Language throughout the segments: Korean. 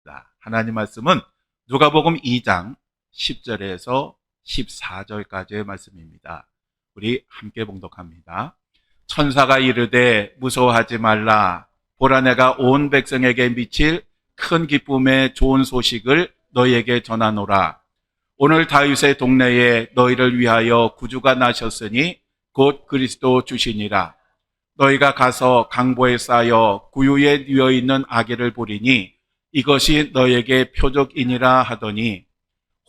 있습니다. 하나님 말씀은 누가복음 2장 10절에서 14절까지의 말씀입니다. 우리 함께 봉독합니다. 천사가 이르되 무서워하지 말라. 보라, 내가 온 백성에게 미칠 큰 기쁨의 좋은 소식을 너희에게 전하노라. 오늘 다윗의 동네에 너희를 위하여 구주가 나셨으니 곧 그리스도 주시니라. 너희가 가서 강보에 쌓여 구유에 뉘어 있는 아기를 보리니 이것이 너희에게 표적이니라 하더니,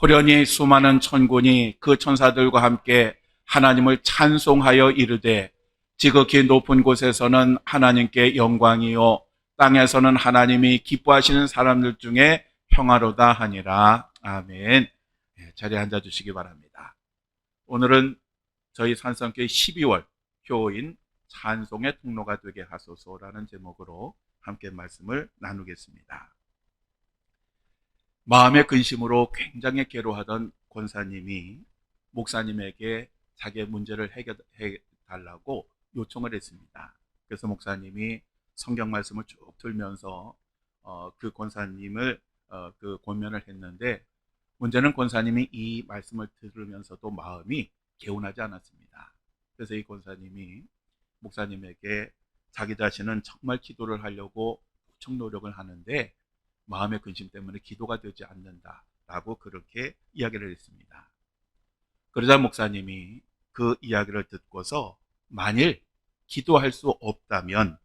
호련히 수많은 천군이 그 천사들과 함께 하나님을 찬송하여 이르되, 지극히 높은 곳에서는 하나님께 영광이요 땅에서는 하나님이 기뻐하시는 사람들 중에 평화로다 하니라. 아멘. 자리에 앉아주시기 바랍니다. 오늘은 저희 산성교회 12월 교인 찬송의 통로가 되게 하소서라는 제목으로 함께 말씀을 나누겠습니다. 마음의 근심으로 굉장히 괴로워하던 권사님이 목사님에게 자기의 문제를 해결해 달라고 요청을 했습니다. 그래서 목사님이 성경 말씀을 쭉 들면서 그 권사님을 권면을 했는데, 문제는 권사님이 이 말씀을 들으면서도 마음이 개운하지 않았습니다. 그래서 이 권사님이 목사님에게 자기 자신은 정말 기도를 하려고 무척 노력을 하는데 마음의 근심 때문에 기도가 되지 않는다라고 그렇게 이야기를 했습니다. 그러자 목사님이 그 이야기를 듣고서 만일 기도할 수 없다면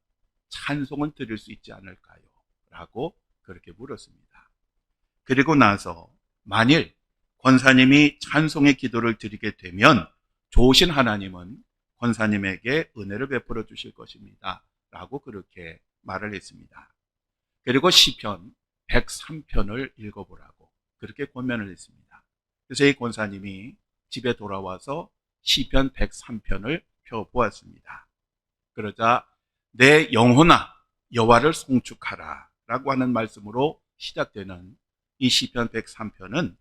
찬송은 드릴 수 있지 않을까요? 라고 그렇게 물었습니다. 그리고 나서 만일 권사님이 찬송의 기도를 드리게 되면 좋으신 하나님은 권사님에게 은혜를 베풀어 주실 것입니다. 라고 그렇게 말을 했습니다. 그리고 시편 103편을 읽어보라고 그렇게 권면을 했습니다. 그래서 이 권사님이 집에 돌아와서 시편 103편을 펴보았습니다. 그러자 내 영혼아 여호와를 송축하라 라고 하는 말씀으로 시작되는 이 시편 103편은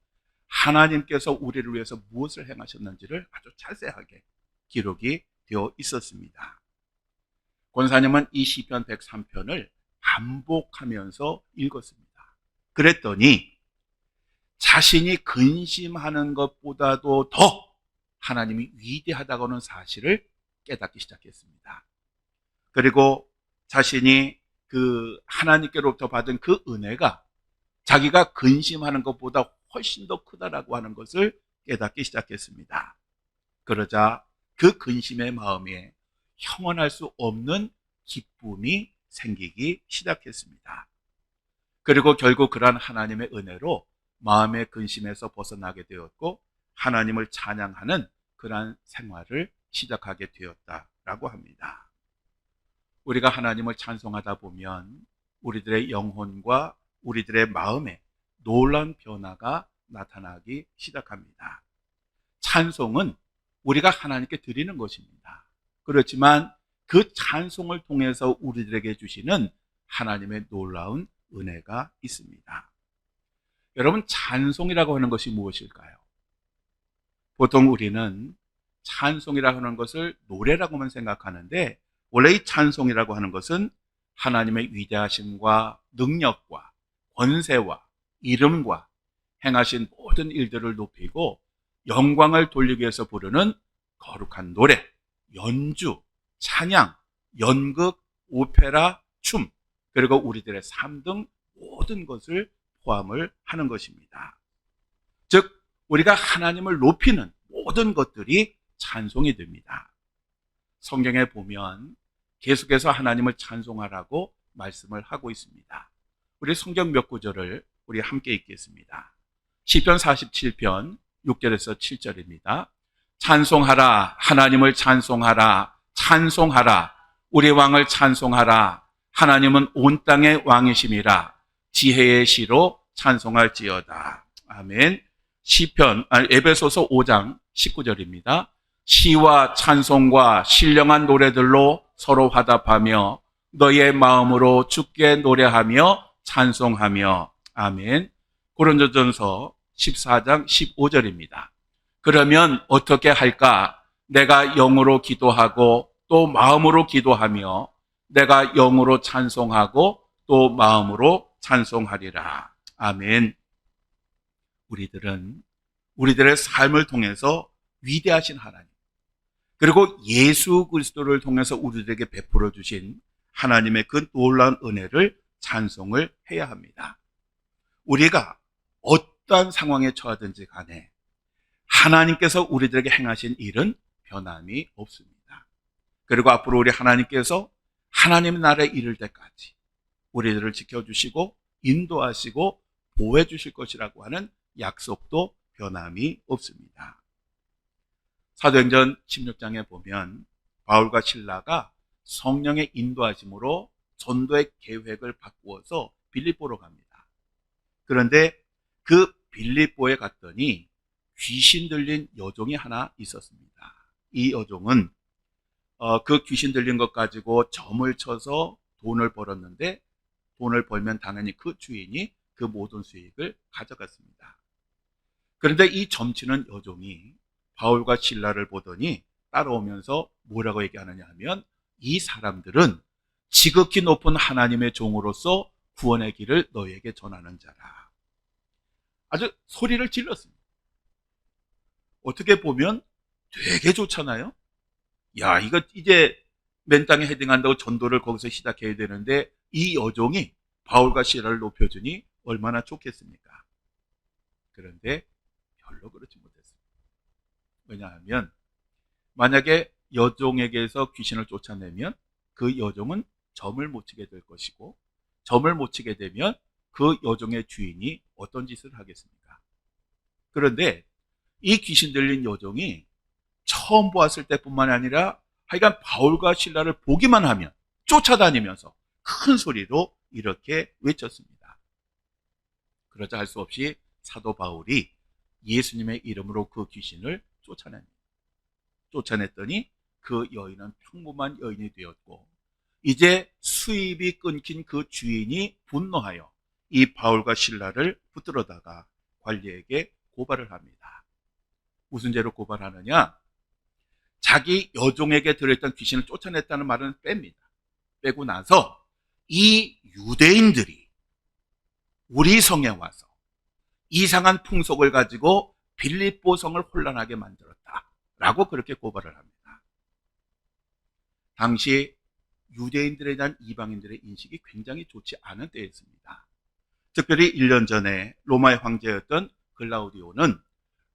하나님께서 우리를 위해서 무엇을 행하셨는지를 아주 자세하게 기록이 되어 있었습니다. 권사님은 이 시편 103편을 반복하면서 읽었습니다. 그랬더니 자신이 근심하는 것보다도 더 하나님이 위대하다고 하는 사실을 깨닫기 시작했습니다. 그리고 자신이 그 하나님께로부터 받은 그 은혜가 자기가 근심하는 것보다 훨씬 더 크다라고 하는 것을 깨닫기 시작했습니다. 그러자 그 근심의 마음에 형언할 수 없는 기쁨이 생기기 시작했습니다. 그리고 결국 그러한 하나님의 은혜로 마음의 근심에서 벗어나게 되었고 하나님을 찬양하는 그러한 생활을 시작하게 되었다라고 합니다. 우리가 하나님을 찬송하다 보면 우리들의 영혼과 우리들의 마음에 놀라운 변화가 나타나기 시작합니다. 찬송은 우리가 하나님께 드리는 것입니다. 그렇지만 그 찬송을 통해서 우리들에게 주시는 하나님의 놀라운 은혜가 있습니다. 여러분, 찬송이라고 하는 것이 무엇일까요? 보통 우리는 찬송이라고 하는 것을 노래라고만 생각하는데, 원래 이 찬송이라고 하는 것은 하나님의 위대하심과 능력과 권세와 이름과 행하신 모든 일들을 높이고 영광을 돌리기 위해서 부르는 거룩한 노래, 연주, 찬양, 연극, 오페라, 춤, 그리고 우리들의 삶 등 모든 것을 포함을 하는 것입니다. 즉 우리가 하나님을 높이는 모든 것들이 찬송이 됩니다. 성경에 보면 계속해서 하나님을 찬송하라고 말씀을 하고 있습니다. 우리 성경 몇 구절을 우리 함께 읽겠습니다. 시편 47편 6절에서 7절입니다. 찬송하라, 하나님을 찬송하라, 찬송하라, 우리 왕을 찬송하라. 하나님은 온 땅의 왕이심이라. 지혜의 시로 찬송할지어다. 아멘. 에베소서 5장 19절입니다. 시와 찬송과 신령한 노래들로 서로 화답하며 너희의 마음으로 주께 노래하며 찬송하며. 아멘. 고린도전서 14장 15절입니다. 그러면 어떻게 할까? 내가 영으로 기도하고 또 마음으로 기도하며 내가 영으로 찬송하고 또 마음으로 찬송하리라. 아멘. 우리들의 삶을 통해서 위대하신 하나님, 그리고 예수 그리스도를 통해서 우리들에게 베풀어 주신 하나님의 그 놀라운 은혜를 찬송을 해야 합니다. 우리가 어떠한 상황에 처하든지 간에 하나님께서 우리들에게 행하신 일은 변함이 없습니다. 그리고 앞으로 우리 하나님께서 하나님의 나라에 이를 때까지 우리들을 지켜주시고 인도하시고 보호해 주실 것이라고 하는 약속도 변함이 없습니다. 사도행전 16장에 보면 바울과 실라가 성령의 인도하심으로 전도의 계획을 바꾸어서 빌립보로 갑니다. 그런데 그 빌립보에 갔더니 귀신 들린 여종이 하나 있었습니다. 이 여종은 그 귀신 들린 것 가지고 점을 쳐서 돈을 벌었는데, 돈을 벌면 당연히 그 주인이 그 모든 수익을 가져갔습니다. 그런데 이 점치는 여종이 바울과 실라를 보더니 따라오면서 뭐라고 얘기하느냐 하면, 이 사람들은 지극히 높은 하나님의 종으로서 구원의 길을 너에게 전하는 자라. 아주 소리를 질렀습니다. 어떻게 보면 되게 좋잖아요. 야, 이거 이제 맨땅에 헤딩한다고 전도를 거기서 시작해야 되는데 이 여종이 바울과 실라를 높여주니 얼마나 좋겠습니까? 그런데 별로 그렇지 못했습니다. 왜냐하면 만약에 여종에게서 귀신을 쫓아내면 그 여종은 점을 못 치게 될 것이고, 점을 못 치게 되면 그 여종의 주인이 어떤 짓을 하겠습니까? 그런데 이 귀신 들린 여종이 처음 보았을 때뿐만 아니라 하여간 바울과 실라를 보기만 하면 쫓아다니면서 큰 소리로 이렇게 외쳤습니다. 그러자 할 수 없이 사도 바울이 예수님의 이름으로 그 귀신을 쫓아냅니다. 쫓아냈더니 그 여인은 평범한 여인이 되었고, 이제 수입이 끊긴 그 주인이 분노하여 이 바울과 실라를 붙들어다가 관리에게 고발을 합니다. 무슨 죄로 고발하느냐? 자기 여종에게 들어있던 귀신을 쫓아냈다는 말은 뺍니다. 빼고 나서 이 유대인들이 우리 성에 와서 이상한 풍속을 가지고 빌립보 성을 혼란하게 만들었다라고 그렇게 고발을 합니다. 당시 유대인들에 대한 이방인들의 인식이 굉장히 좋지 않은 때였습니다. 특별히 1년 전에 로마의 황제였던 글라우디오는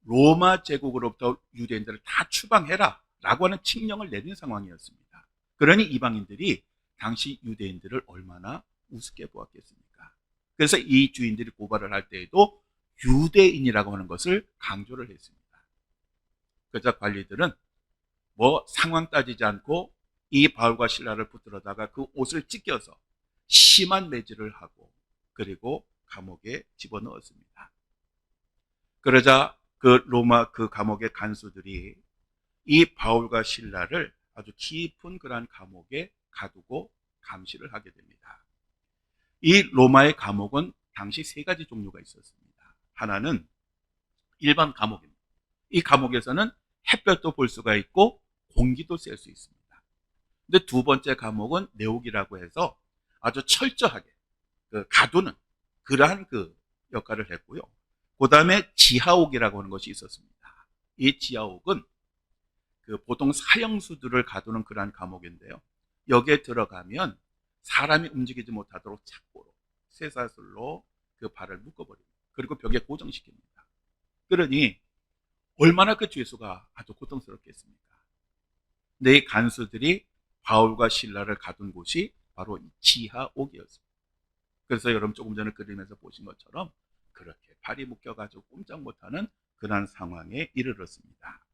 로마 제국으로부터 유대인들을 다 추방해라 라고 하는 칙령을 내린 상황이었습니다. 그러니 이방인들이 당시 유대인들을 얼마나 우습게 보았겠습니까? 그래서 이 주인들이 고발을 할 때에도 유대인이라고 하는 것을 강조를 했습니다. 그래서 관리들은 뭐 상황 따지지 않고 이 바울과 실라를 붙들어다가 그 옷을 찢겨서 심한 매질을 하고 그리고 감옥에 집어넣었습니다. 그러자 그 로마 그 감옥의 간수들이 이 바울과 실라를 아주 깊은 그러한 감옥에 가두고 감시를 하게 됩니다. 이 로마의 감옥은 당시 세 가지 종류가 있었습니다. 하나는 일반 감옥입니다. 이 감옥에서는 햇볕도 볼 수가 있고 공기도 쐴 수 있습니다. 근데 두 번째 감옥은 내옥이라고 해서 아주 철저하게 가두는 그러한 그 역할을 했고요. 그 다음에 지하옥이라고 하는 것이 있었습니다. 이 지하옥은 보통 사형수들을 가두는 그러한 감옥인데요. 여기에 들어가면 사람이 움직이지 못하도록 착고로 쇠사슬로 그 발을 묶어버립니다. 그리고 벽에 고정시킵니다. 그러니 얼마나 그 죄수가 아주 고통스럽겠습니까? 근데 이 간수들이 바울과 실라를 가둔 곳이 바로 이 지하옥이었습니다. 그래서 여러분 조금 전에 그림에서 보신 것처럼 그렇게 발이 묶여가지고 꼼짝 못하는 그런 상황에 이르렀습니다.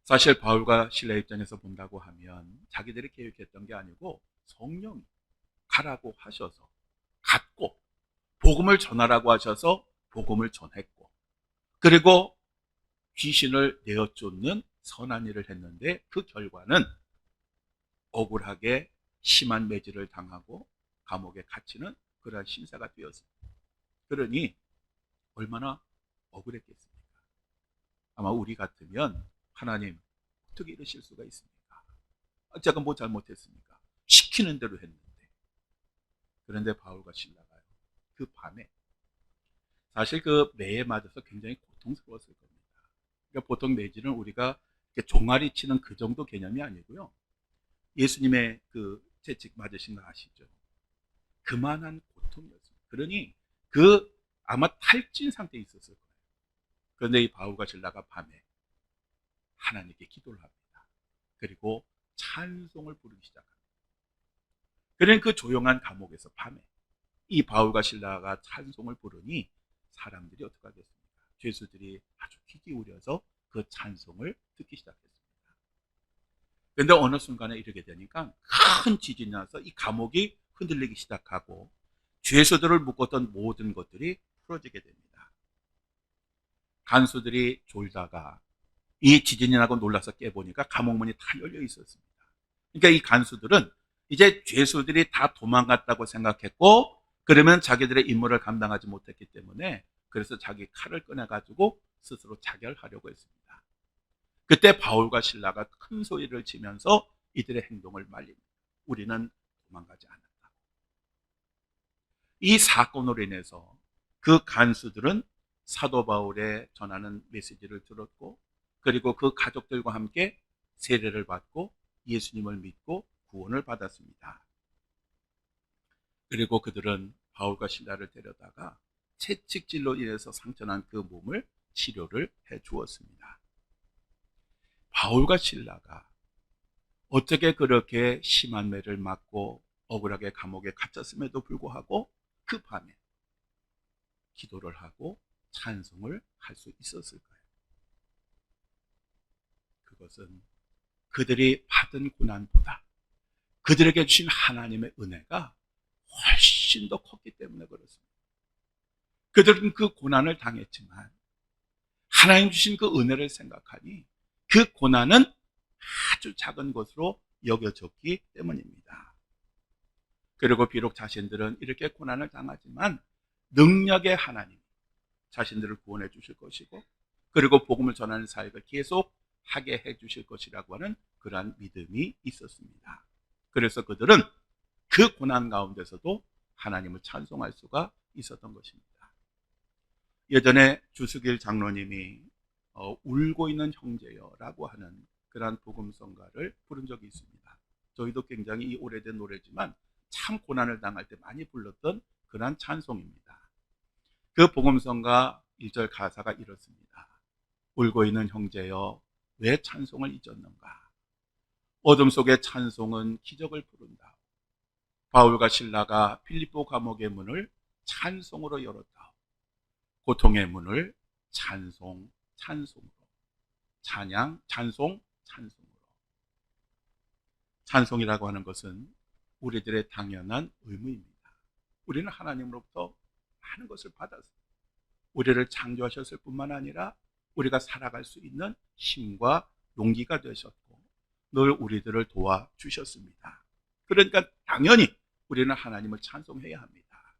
사실 바울과 실라 입장에서 본다고 하면 자기들이 계획했던 게 아니고 성령이 가라고 하셔서 갔고, 복음을 전하라고 하셔서 복음을 전했고, 그리고 귀신을 내어 쫓는 선한 일을 했는데 그 결과는 억울하게 심한 매질을 당하고 감옥에 갇히는 그러한 신세가 되었습니다. 그러니 얼마나 억울했겠습니까? 아마 우리 같으면 하나님 어떻게 이러실 수가 있습니까? 제가 뭐 잘못했습니까? 시키는 대로 했는데. 그런데 바울과 실라가요, 그 밤에 사실 그 매에 맞아서 굉장히 고통스러웠을 겁니다. 그러니까 보통 매질은 우리가 종아리 치는 그 정도 개념이 아니고요. 예수님의 그 채찍 맞으신 거 아시죠? 그만한 고통이었습니다. 그러니 그 아마 탈진 상태에 있었을 거예요. 그런데 이 바울과 실라가 밤에 하나님께 기도를 합니다. 그리고 찬송을 부르기 시작합니다. 그러니 그 조용한 감옥에서 밤에 이 바울과 실라가 찬송을 부르니 사람들이 어떻게 하겠습니까? 죄수들이 아주 귀 기울여서 그 찬송을 듣기 시작했습니다. 그런데 어느 순간에 이르게 되니까 큰 지진이 나서 이 감옥이 흔들리기 시작하고 죄수들을 묶었던 모든 것들이 풀어지게 됩니다. 간수들이 졸다가 이 지진이 나고 놀라서 깨보니까 감옥문이 다 열려 있었습니다. 그러니까 이 간수들은 이제 죄수들이 다 도망갔다고 생각했고, 그러면 자기들의 임무를 감당하지 못했기 때문에 그래서 자기 칼을 꺼내가지고 스스로 자결하려고 했습니다. 그때 바울과 실라가 큰 소리를 치면서 이들의 행동을 말립니다. 우리는 도망가지 않았다. 이 사건으로 인해서 그 간수들은 사도 바울의 전하는 메시지를 들었고, 그리고 그 가족들과 함께 세례를 받고 예수님을 믿고 구원을 받았습니다. 그리고 그들은 바울과 실라를 데려다가 채찍질로 인해서 상처난 그 몸을 치료를 해 주었습니다. 바울과 실라가 어떻게 그렇게 심한 매를 맞고 억울하게 감옥에 갇혔음에도 불구하고 그 밤에 기도를 하고 찬송을 할 수 있었을까요? 그것은 그들이 받은 고난보다 그들에게 주신 하나님의 은혜가 훨씬 더 컸기 때문에 그렇습니다. 그들은 그 고난을 당했지만 하나님 주신 그 은혜를 생각하니 그 고난은 아주 작은 것으로 여겨졌기 때문입니다. 그리고 비록 자신들은 이렇게 고난을 당하지만 능력의 하나님 자신들을 구원해 주실 것이고, 그리고 복음을 전하는 사역을 계속 하게 해 주실 것이라고 하는 그러한 믿음이 있었습니다. 그래서 그들은 그 고난 가운데서도 하나님을 찬송할 수가 있었던 것입니다. 예전에 주수길 장로님이 울고 있는 형제여라고 하는 그러한 복음성가를 부른 적이 있습니다. 저희도 굉장히 이 오래된 노래지만 참 고난을 당할 때 많이 불렀던 그러한 찬송입니다. 그 복음성가 1절 가사가 이렇습니다. 울고 있는 형제여 왜 찬송을 잊었는가? 어둠 속의 찬송은 기적을 부른다. 바울과 실라가 빌립보 감옥의 문을 찬송으로 열었다. 고통의 문을 찬송으로, 찬양, 찬송으로. 찬송이라고 하는 것은 우리들의 당연한 의무입니다. 우리는 하나님으로부터 많은 것을 받았습니다. 우리를 창조하셨을 뿐만 아니라 우리가 살아갈 수 있는 힘과 용기가 되셨고 늘 우리들을 도와주셨습니다. 그러니까 당연히 우리는 하나님을 찬송해야 합니다.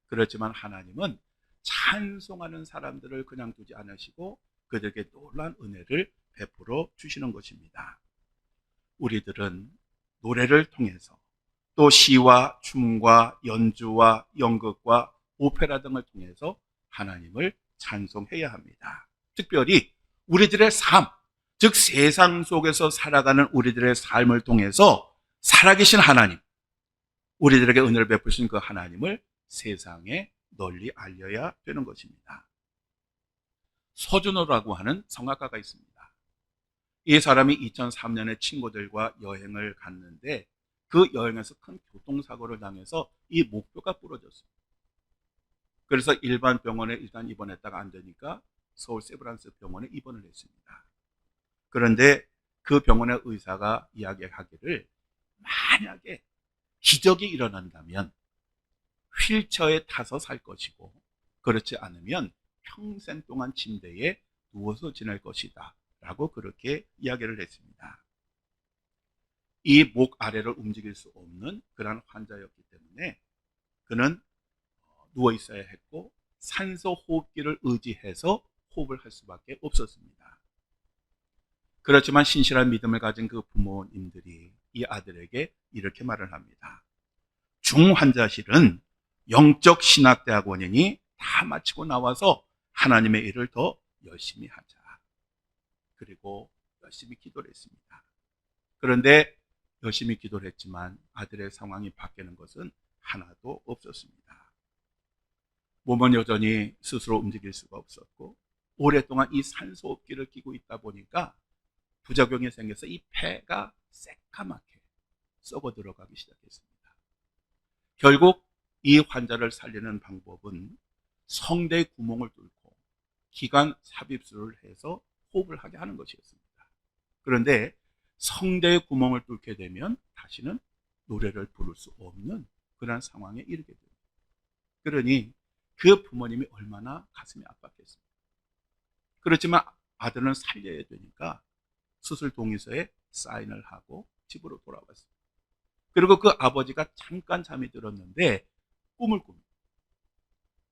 그렇지만 하나님은 찬송하는 사람들을 그냥 두지 않으시고 그들에게 놀라운 은혜를 베풀어 주시는 것입니다. 우리들은 노래를 통해서 또 시와 춤과 연주와 연극과 오페라 등을 통해서 하나님을 찬송해야 합니다. 특별히 우리들의 삶, 즉 세상 속에서 살아가는 우리들의 삶을 통해서 살아계신 하나님, 우리들에게 은혜를 베푸신 그 하나님을 세상에 널리 알려야 되는 것입니다. 서준호라고 하는 성악가가 있습니다. 이 사람이 2003년에 친구들과 여행을 갔는데 그 여행에서 큰 교통사고를 당해서 이 목뼈가 부러졌습니다. 그래서 일반 병원에 일단 입원했다가 안 되니까 서울 세브란스 병원에 입원을 했습니다. 그런데 그 병원의 의사가 이야기하기를 만약에 기적이 일어난다면 휠체어에 타서 살 것이고 그렇지 않으면 평생 동안 침대에 누워서 지낼 것이다 라고 그렇게 이야기를 했습니다. 이 목 아래를 움직일 수 없는 그런 환자였기 때문에 그는 누워 있어야 했고 산소 호흡기를 의지해서 호흡을 할 수밖에 없었습니다. 그렇지만 신실한 믿음을 가진 그 부모님들이 이 아들에게 이렇게 말을 합니다. 중환자실은 영적 신학대학원이니 다 마치고 나와서 하나님의 일을 더 열심히 하자. 그리고 열심히 기도를 했습니다. 그런데 열심히 기도를 했지만 아들의 상황이 바뀌는 것은 하나도 없었습니다. 몸은 여전히 스스로 움직일 수가 없었고 오랫동안 이 산소호흡기를 끼고 있다 보니까 부작용이 생겨서 이 폐가 새까맣게 썩어 들어가기 시작했습니다. 결국 이 환자를 살리는 방법은 성대의 구멍을 뚫고 기관 삽입술을 해서 호흡을 하게 하는 것이었습니다. 그런데 성대의 구멍을 뚫게 되면 다시는 노래를 부를 수 없는 그런 상황에 이르게 됩니다. 그러니 그 부모님이 얼마나 가슴이 아팠겠습니까? 그렇지만 아들은 살려야 되니까 수술 동의서에 사인을 하고 집으로 돌아왔습니다. 그리고 그 아버지가 잠깐 잠이 들었는데 꿈을 꿉니다.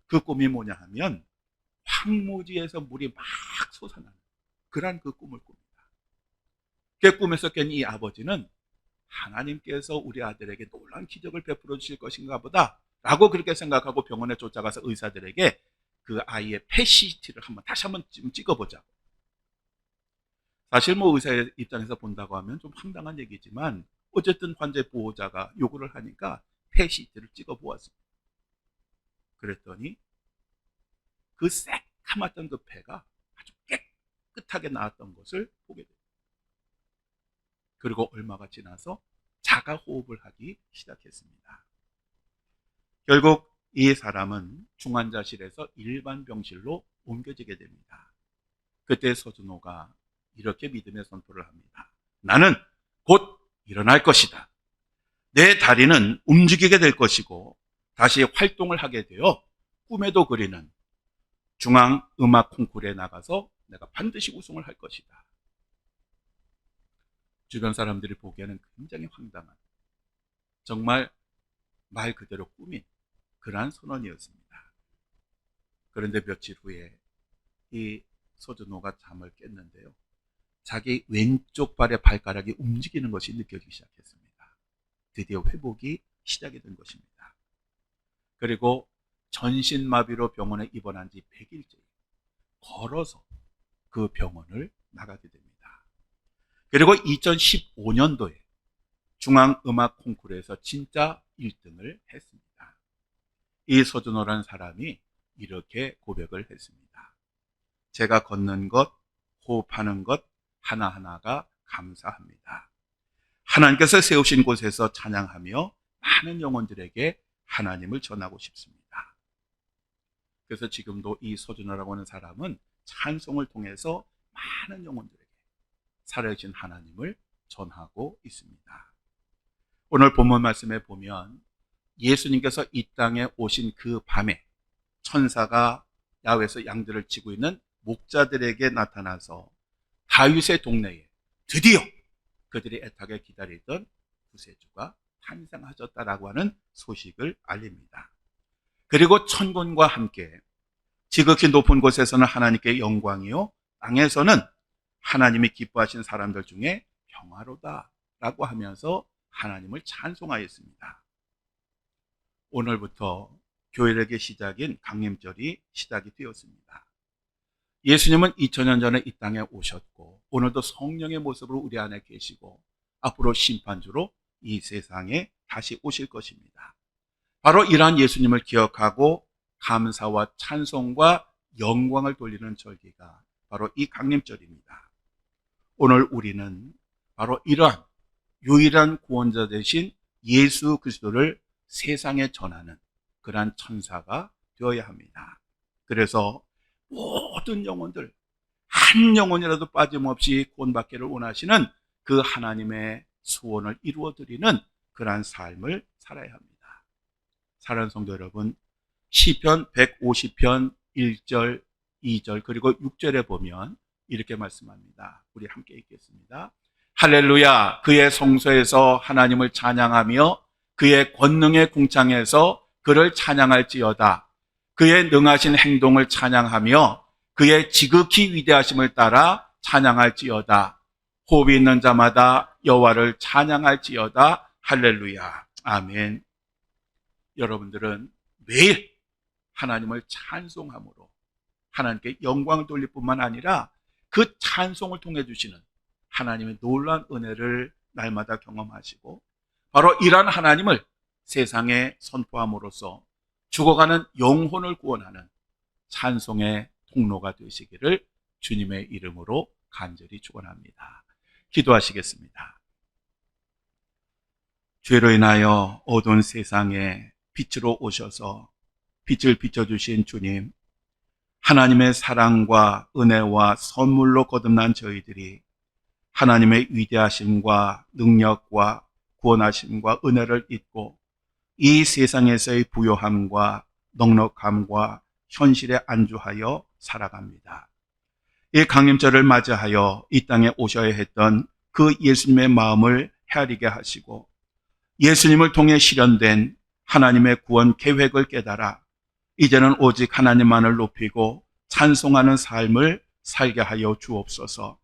그 꿈이 뭐냐 하면 황무지에서 물이 막 솟아나는 그런 그 꿈을 꿉니다. 그 꿈에서 깬 이 아버지는 하나님께서 우리 아들에게 놀라운 기적을 베풀어 주실 것인가 보다 라고 그렇게 생각하고 병원에 쫓아가서 의사들에게 그 아이의 PET-CT를 다시 한번 찍어보자고. 사실 뭐 의사의 입장에서 본다고 하면 좀 황당한 얘기지만 어쨌든 환자의 보호자가 요구를 하니까 PET-CT를 찍어보았습니다. 그랬더니 그 새카맣던 그 폐가 아주 깨끗하게 나았던 것을 보게 됩니다. 그리고 얼마가 지나서 자가 호흡을 하기 시작했습니다. 결국 이 사람은 중환자실에서 일반 병실로 옮겨지게 됩니다. 그때 서준호가 이렇게 믿음의 선포를 합니다. 나는 곧 일어날 것이다. 내 다리는 움직이게 될 것이고 다시 활동을 하게 되어 꿈에도 그리는 중앙음악 콩쿠르에 나가서 내가 반드시 우승을 할 것이다. 주변 사람들이 보기에는 굉장히 황당한, 정말 말 그대로 꾸민 그러한 선언이었습니다. 그런데 며칠 후에 이 서준호가 잠을 깼는데요. 자기 왼쪽 발의 발가락이 움직이는 것이 느껴지기 시작했습니다. 드디어 회복이 시작이 된 것입니다. 그리고 전신마비로 병원에 입원한 지 100일째 걸어서 그 병원을 나가게 됩니다. 그리고 2015년도에 중앙음악 콩쿠르에서 진짜 1등을 했습니다. 이 서준호라는 사람이 이렇게 고백을 했습니다. 제가 걷는 것, 호흡하는 것 하나하나가 감사합니다. 하나님께서 세우신 곳에서 찬양하며 많은 영혼들에게 하나님을 전하고 싶습니다. 그래서 지금도 이 서준호라고 하는 사람은 찬송을 통해서 많은 영혼들에게 살아계신 하나님을 전하고 있습니다. 오늘 본문 말씀에 보면 예수님께서 이 땅에 오신 그 밤에 천사가 야외에서 양들을 치고 있는 목자들에게 나타나서 다윗의 동네에 드디어 그들이 애타게 기다리던 구세주가 탄생하셨다라고 하는 소식을 알립니다. 그리고 천군과 함께 지극히 높은 곳에서는 하나님께 영광이요 땅에서는 하나님이 기뻐하신 사람들 중에 평화로다 라고 하면서 하나님을 찬송하였습니다. 오늘부터 교회력의 시작인 강림절이 시작이 되었습니다. 예수님은 2000년 전에 이 땅에 오셨고 오늘도 성령의 모습으로 우리 안에 계시고 앞으로 심판주로 이 세상에 다시 오실 것입니다. 바로 이러한 예수님을 기억하고 감사와 찬송과 영광을 돌리는 절기가 바로 이 강림절입니다. 오늘 우리는 바로 이러한 유일한 구원자 되신 예수 그리스도를 세상에 전하는 그러한 천사가 되어야 합니다. 그래서 모든 영혼들 한 영혼이라도 빠짐없이 구원받기를 원하시는 그 하나님의 소원을 이루어드리는 그러한 삶을 살아야 합니다. 사랑하는 성도 여러분, 시편 150편 1절, 2절 그리고 6절에 보면 이렇게 말씀합니다. 우리 함께 읽겠습니다. 할렐루야, 그의 성소에서 하나님을 찬양하며 그의 권능의 궁창에서 그를 찬양할지어다. 그의 능하신 행동을 찬양하며 그의 지극히 위대하심을 따라 찬양할지어다. 호흡이 있는 자마다 여호와를 찬양할지어다. 할렐루야. 아멘. 여러분들은 매일 하나님을 찬송함으로 하나님께 영광을 돌릴 뿐만 아니라 그 찬송을 통해 주시는 하나님의 놀라운 은혜를 날마다 경험하시고 바로 이러한 하나님을 세상에 선포함으로써 죽어가는 영혼을 구원하는 찬송의 통로가 되시기를 주님의 이름으로 간절히 축원합니다. 기도하시겠습니다. 죄로 인하여 어두운 세상에 빛으로 오셔서 빛을 비춰주신 주님, 하나님의 사랑과 은혜와 선물로 거듭난 저희들이 하나님의 위대하심과 능력과 구원하심과 은혜를 잊고 이 세상에서의 부요함과 넉넉함과 현실에 안주하여 살아갑니다. 이 강림절을 맞이하여 이 땅에 오셔야 했던 그 예수님의 마음을 헤아리게 하시고 예수님을 통해 실현된 하나님의 구원 계획을 깨달아 이제는 오직 하나님만을 높이고 찬송하는 삶을 살게 하여 주옵소서.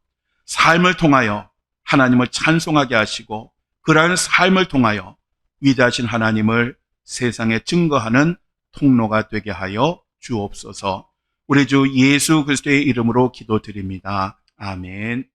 삶을 통하여 하나님을 찬송하게 하시고 그러한 삶을 통하여 위대하신 하나님을 세상에 증거하는 통로가 되게 하여 주옵소서. 우리 주 예수 그리스도의 이름으로 기도드립니다. 아멘.